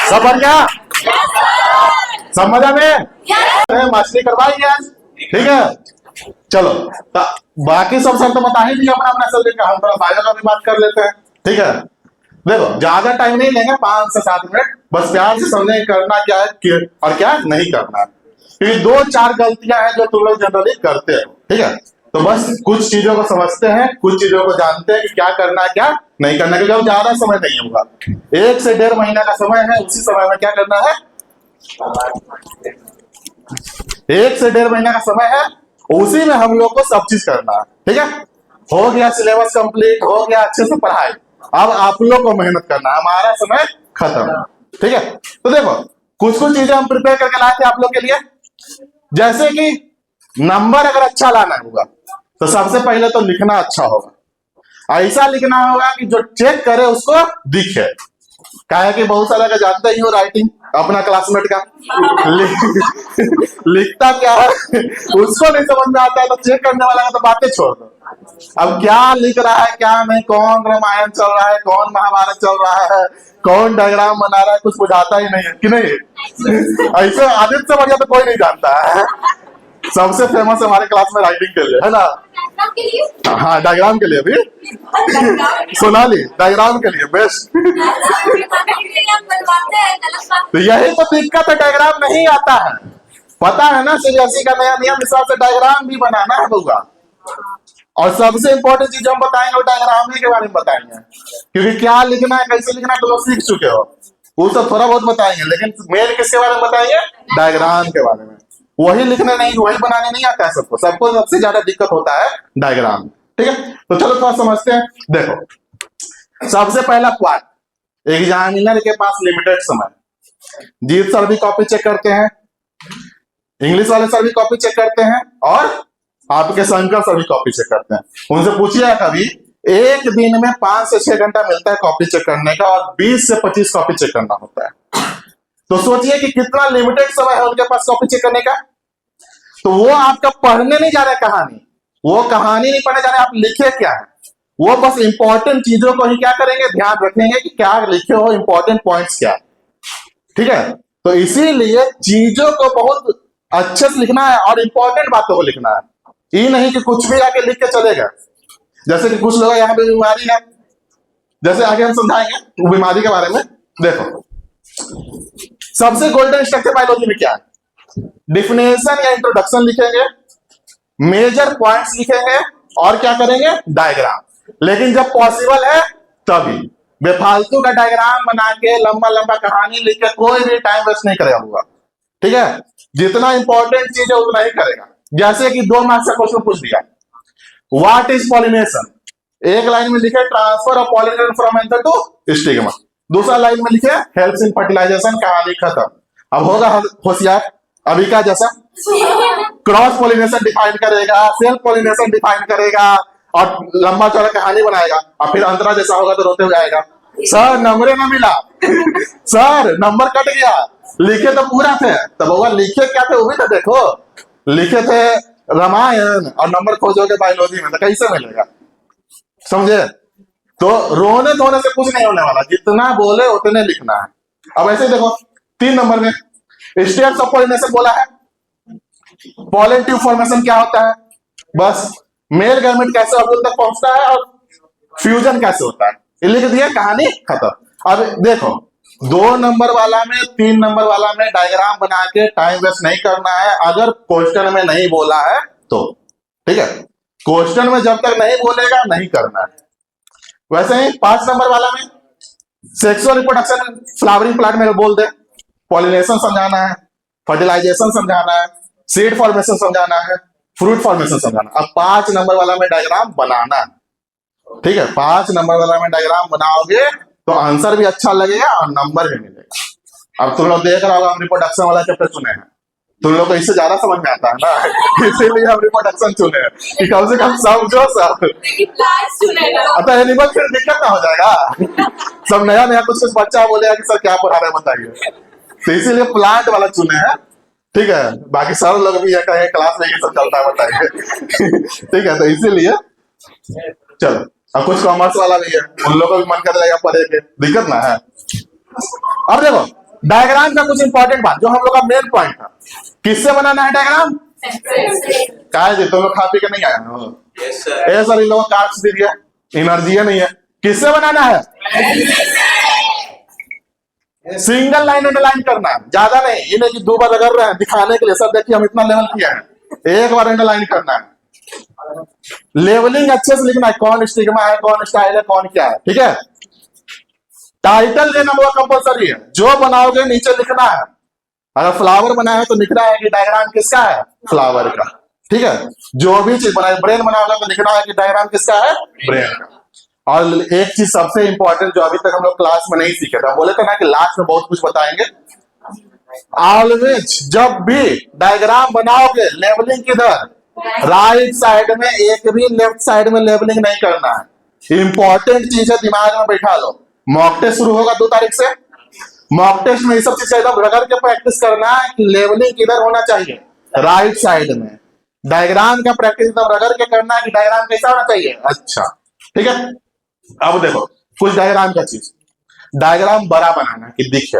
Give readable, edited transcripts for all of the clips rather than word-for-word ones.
सब बढ़िया, सब मजा में मछली करवाएंगे आज, ठीक है। चलो बाकी सब सर तो बता ही दिया अपना अपना सब्जेक्ट का, हम थोड़ा बायो का भी बात कर लेते हैं, ठीक है। देखो ज्यादा टाइम नहीं लेंगे, 5 से 7 मिनट, बस प्यार से समझेंगे करना क्या है और क्या नहीं करना है, क्योंकि 2-4 गलतियां हैं जो तुम लोग जनरली करते हो, ठीक है। तो बस कुछ चीजों को समझते हैं, कुछ चीजों को जानते हैं कि क्या करना है क्या नहीं करना, क्योंकि अब ज्यादा समय नहीं होगा, 1 से 1.5 महीना का समय है, उसी समय में क्या करना है, 1 से 1.5 महीना का समय है, उसी में हम लोग को सब चीज करना है, ठीक है। हो गया सिलेबस कंप्लीट, हो गया अच्छे से पढ़ाई, अब आप लोग को मेहनत करना है, हमारा समय खत्म, ठीक है। तो देखो कुछ कुछ चीजें हम प्रिपेयर करके लाए थे आप लोग के लिए, जैसे कि नंबर अगर अच्छा लाना होगा तो सबसे पहले तो लिखना अच्छा होगा, ऐसा लिखना होगा कि जो चेक करे उसको दिखे, काहे कि बहुत सारा का जानते ही हो राइटिंग अपना क्लासमेट का लिखता क्या है उसको नहीं समझ में आता है, तो चेक करने वाला का तो बातें छोड़ दो। अब क्या लिख रहा है क्या नहीं, कौन रामायण चल रहा है, कौन महाभारत चल रहा है, कौन डायग्राम बना रहा है, कुछ बुझाता ही नहीं है कि नहीं। ऐसे आदित्य से बढ़िया तो कोई नहीं जानता है, सबसे फेमस हमारे क्लास में राइटिंग के लिए है ना, हाँ डायग्राम के लिए भी सोनाली डायग्राम के लिए बेस्ट। तो यही तो दिक्कत है, डायग्राम नहीं आता है, पता है ना सीबीएसई का नया नियम हिसाब से डायग्राम भी बनाना है होगा, और सबसे इंपॉर्टेंट चीज हम बताएंगे वो डायग्राम के बारे में बताएंगे, क्योंकि क्या लिखना है कैसे लिखना है तो लोग सीख चुके हो, वो सब थोड़ा बहुत बताएंगे, लेकिन मेन किसके बारे में बताएंगे, डायग्राम के बारे में। वही लिखने नहीं वही बनाने नहीं आता है सबको, सबको सबसे ज्यादा दिक्कत होता है डायग्राम, ठीक है। तो चलो थोड़ा समझते हैं। देखो सबसे पहला पार्ट, एग्जामिनर के पास लिमिटेड समय, जीत सर भी कॉपी चेक करते हैं, इंग्लिश वाले सर भी कॉपी चेक करते हैं, और आपके शंकर सर भी कॉपी चेक करते हैं। उनसे पूछिए कभी एक दिन में 5 से 6 घंटा मिलता है कॉपी चेक करने का, और 20 से 25 कॉपी चेक करना होता है, तो सोचिए कि कितना लिमिटेड समय है उनके पास कॉपी चेक करने का। तो वो आपका पढ़ने नहीं जा रहे कहानी, वो कहानी नहीं पढ़ने जा रहे, आप लिखे क्या है, वो बस इंपॉर्टेंट चीजों को ही क्या करेंगे, ध्यान रखेंगे कि क्या लिखे हो, इंपॉर्टेंट पॉइंट्स क्या है, ठीक है। तो इसीलिए चीजों को बहुत अच्छे से लिखना है और इंपॉर्टेंट बातों को लिखना है, ये नहीं कि कुछ भी आके लिख के चलेगा। जैसे कि कुछ लोग यहाँ पे बीमारी है, जैसे आगे हम समझाएंगे बीमारी के बारे में। देखो सबसे गोल्डन स्ट्रक्चर बायोलॉजी में क्या है, डिफिनेशन या इंट्रोडक्शन लिखेंगे, मेजर पॉइंट्स लिखेंगे, और क्या करेंगे, डायग्राम। लेकिन जब पॉसिबल है तभी, बेफालतू का डायग्राम बना के लंबा लंबा कहानी लिख के कोई भी टाइम वेस्ट नहीं करेगा होगा, ठीक है। जितना इंपॉर्टेंट चीज है उतना ही करेगा। जैसे कि 2 मार्क्स का क्वेश्चन पूछ दिया, व्हाट इज पॉलिनेशन, एक लाइन में लिखे transfer of pollination from anther to stigma, दूसरा लाइन में लिखे हेल्प्स इन फर्टिलाइजेशन, कहानी खत्म। अब होगा होशियार अभी का जैसा, क्रॉस पॉलिनेशन डिफाइन करेगा, सेल्फ पॉलिनेशन डिफाइन करेगा, और लंबा चौड़ा कहानी बनाएगा, और फिर अंतरा जैसा होगा तो रोते हुए आएगा, सर नंबर ना मिला सर नंबर कट गया, लिखे तो पूरा थे, तब होगा लिखे क्या थे वो भी तो देखो, लिखे थे रामायण और नंबर खोजोगे बायोलॉजी में तो कैसे मिलेगा, समझे। तो रोने धोने से कुछ नहीं होने वाला, जितना बोले उतने लिखना है। अब ऐसे देखो 3 नंबर में स्टेप्स ऑफ पॉलिनेशन बोला है, पॉलन ट्यूब फॉर्मेशन क्या होता है, बस मेल गैमेट कैसे ओव्यूल तक पहुंचता है, और फ्यूजन कैसे होता है, ये लिख दिया, कहानी खत्म। अब देखो 2 नंबर वाला में 3 नंबर वाला में डायग्राम बना के टाइम वेस्ट नहीं करना है, अगर क्वेश्चन में नहीं बोला है तो, ठीक है। क्वेश्चन में जब तक नहीं बोलेगा नहीं करना है। वैसे ही 5 नंबर वाला में सेक्सुअल रिप्रोडक्शन फ्लावरिंग प्लांट में बोल दे, पॉलिनेशन समझाना है, फर्टिलाइजेशन समझाना है, सीड फॉर्मेशन समझाना है, फ्रूट फॉर्मेशन समझाना। अब 5 नंबर वाला में डायग्राम बनाना है, ठीक है। 5 नंबर वाला में डायग्राम बनाओगे तो आंसर भी अच्छा लगेगा और नंबर भी मिलेगा। अब तुम लोग देख रहा होगा हम रिप्रोडक्शन वाला चैप्टर चुने हैं, तुम लोग को इससे ज्यादा समझ में आता है ना, इसीलिए हम रिप्रोडक्शन चुने हैं कि कम से कम समझो सब। अतः एनिमल फिर दिक्कत ना हो जाएगा, सब नया नया कुछ कुछ बच्चा बोलेगा कि सर क्या पढ़ा रहे हैं बताइए, तो इसीलिए प्लांट वाला चुने हैं, ठीक है। बाकी सर लोग भी कहें क्लास में ये सब चलता है बताइए ठीक है। तो इसीलिए चलो अब कुछ कॉमर्स वाला भी है, उन लोगों को भी मन कर जाएगा पढ़े के, दिक्कत ना है। अब देखो डायग्राम का कुछ इंपॉर्टेंट बात जो हम लोग का मेन पॉइंट था, किससे बनाना है डायग्राम? क्या है तुम लोग खा पी के नहीं आए हो? ये सर इन लोगों कार्ड्स दे दिया, एनर्जी नहीं है। किससे बनाना है? सिंगल लाइन अंडरलाइन करना है, ज्यादा नहीं। ये नहीं कि दो बार रगड़ रहे हैं दिखाने के लिए, सब देखिए हम इतना लेवल किया है, एक बार अंडरलाइन करना है। लेवलिंग अच्छे से लिखना है, कौन स्टिग्मा है, कौन स्टाइल है, कौन क्या है, ठीक है। टाइटल देना वो कंपलसरी है, जो बनाओगे नीचे लिखना है। अगर फ्लावर बनाया है तो लिखना है कि डायग्राम किसका है? फ्लावर का, ठीक है। जो भी चीज बनाए, ब्रेन बनाओगे तो लिखना है कि डायग्राम किसका है? ब्रेन का। और एक चीज सबसे इंपॉर्टेंट जो अभी तक हम लोग क्लास में नहीं सीखे थे, बोले थे ना कि लास्ट में बहुत कुछ बताएंगे। ऑलवेज जब भी डायग्राम बनाओगे लेवलिंग किधर? राइट साइड में, एक भी लेफ्ट साइड में लेवलिंग नहीं करना है। इंपॉर्टेंट चीज है, दिमाग में बैठा लो। मॉक टेस्ट शुरू होगा 2 तारीख से। मॉक टेस्ट में ये सब चीज एकदम रगड़ के प्रैक्टिस करना है कि लेवलिंग किधर होना चाहिए? राइट साइड में। डायग्राम का प्रैक्टिस एकदम रगड़ के करना है कि डायग्राम कैसा होना चाहिए? अच्छा, ठीक है। अब देखो कुछ डायग्राम का चीज, डायग्राम बड़ा बनाना कि दिखे।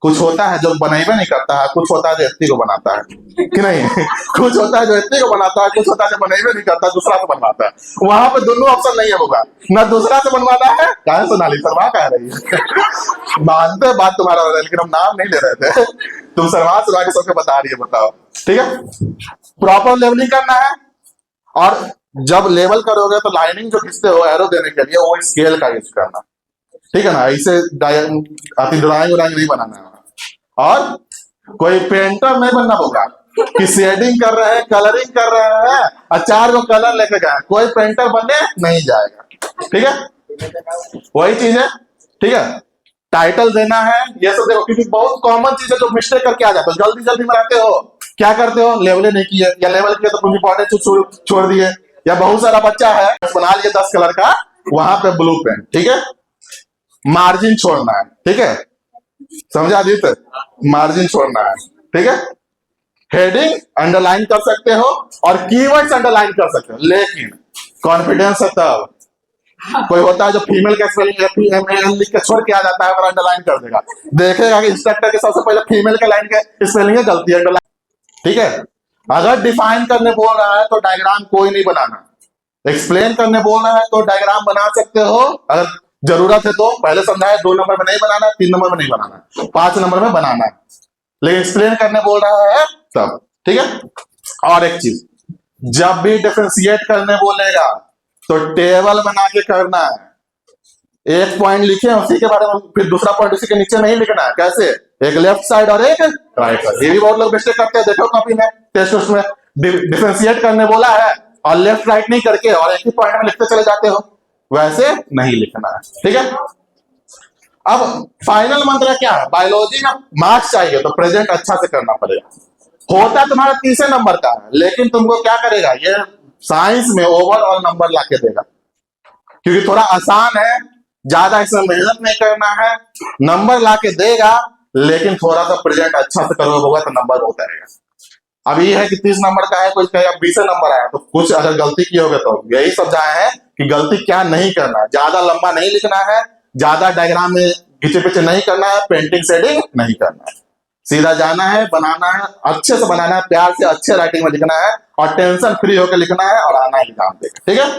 कुछ होता है जो बनाइबे नहीं करता है, कुछ होता है जो इतनी को बनाता है कि नहीं कुछ होता है जो इतनी को बनाता है, कुछ होता है जो बनाइबे नहीं करता, दूसरा से बनवाता है। वहां पे दोनों ऑप्शन नहीं होगा, ना दूसरा से बनवाना है। कहा सोनाली शर्मा कह रही है मानते बात तुम्हारा हो रहा है, लेकिन हम नाम नहीं ले रहे थे। तुम शर्मा के सबके बता रही है, बताओ, ठीक है। प्रॉपर लेवलिंग करना है। और जब लेवल करोगे तो लाइनिंग जो खींचते हो एरो देने के लिए, वो स्केल का यूज करना, ठीक है ना। ऐसे ड्राइंग नहीं बनाना है। और कोई पेंटर नहीं बनना होगा कि शेडिंग कर रहे हैं, कलरिंग कर रहे हैं, अचार को कलर लेके गए, कोई पेंटर बनने नहीं जाएगा, ठीक है। वही चीज है, ठीक है। टाइटल देना है, ये सब देखो, क्योंकि बहुत कॉमन चीज है जो मिस्टेक करके आ जाते हो, जल्दी जल्दी में रहते हो। क्या करते हो? लेवल नहीं किए, या लेवल किए तो कुछ इंपॉर्टेंट चीज छोड़ दिए। या बहुत सारा बच्चा है बना लिए 10 कलर का, वहां पे ब्लू पेन, ठीक है। मार्जिन छोड़ना है, ठीक है, समझा दी? तो मार्जिन छोड़ना है, ठीक है। हेडिंग अंडरलाइन कर सकते हो और कीवर्ड्स अंडरलाइन कर सकते हो, लेकिन कॉन्फिडेंस है तब। कोई होता है जो फीमेल का स्पेलिंग लिख के छोड़ के आ जाता है और अंडरलाइन कर देगा, देखेगा कि इंस्ट्रक्टर के सबसे पहले फीमेल के लाइन के स्पेलिंग है, गलती है, अंडरलाइन, ठीक है। अगर डिफाइन करने बोल रहा है तो डायग्राम कोई नहीं बनाना। एक्सप्लेन करने बोल रहा है तो डायग्राम बना सकते हो, अगर जरूरत है तो। पहले समझाया 2 नंबर में नहीं बनाना, 3 नंबर में नहीं बनाना, 5 नंबर में बनाना है। लेकिन एक्सप्लेन करने बोल रहा है तब, ठीक है। और एक चीज, जब भी डिफरेंशिएट करने बोलेगा तो टेबल बना के करना है। एक पॉइंट लिखे उसी के बारे में, फिर दूसरा पॉइंट उसी के नीचे नहीं लिखना है। कैसे? एक लेफ्ट साइड और एक राइट साइड। ये भी बहुत लोग मिस्टेक करते हैं, देखो कॉपी में, टेस्ट में डिफरेंशिएट करने बोला है और लेफ्ट राइट नहीं करके और एक ही पॉइंट में लिखते चले जाते हो, वैसे नहीं लिखना है, ठीक है। अब फाइनल मंत्र क्या है? बायोलॉजी में मार्क्स चाहिए तो प्रेजेंट अच्छा से करना पड़ेगा। होता तुम्हारा 30 नंबर का है, लेकिन तुमको क्या करेगा? ये साइंस में ओवरऑल नंबर लाके देगा, क्योंकि थोड़ा आसान है, ज्यादा इसमें मेहनत नहीं करना है, नंबर लाके देगा। लेकिन थोड़ा सा प्रेजेंट अच्छा से करोगे होगा तो नंबर बहुत आएगा। अब ये है कि 30 नंबर का है, कोई कहे अब 20 नंबर आया, तो कुछ अगर गलती की होगे तो यही समझाया है कि गलती क्या नहीं करना है। ज्यादा लंबा नहीं लिखना है, ज्यादा डायग्राम में घिचे पीछे नहीं करना है, पेंटिंग शेडिंग नहीं करना है, सीधा जाना है, बनाना है, अच्छे से बनाना है, प्यार से अच्छे राइटिंग में लिखना है और टेंशन फ्री होकर लिखना है और आना है एग्जाम देकर, ठीक है।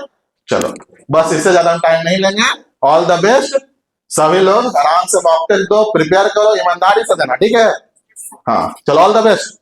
चलो बस, इससे ज्यादा हम टाइम नहीं लेंगे। All the best. सभी लोग आराम से मॉक टेस्ट दो, प्रिपेयर करो, ईमानदारी से देना, ठीक है। हाँ चलो, ऑल द बेस्ट।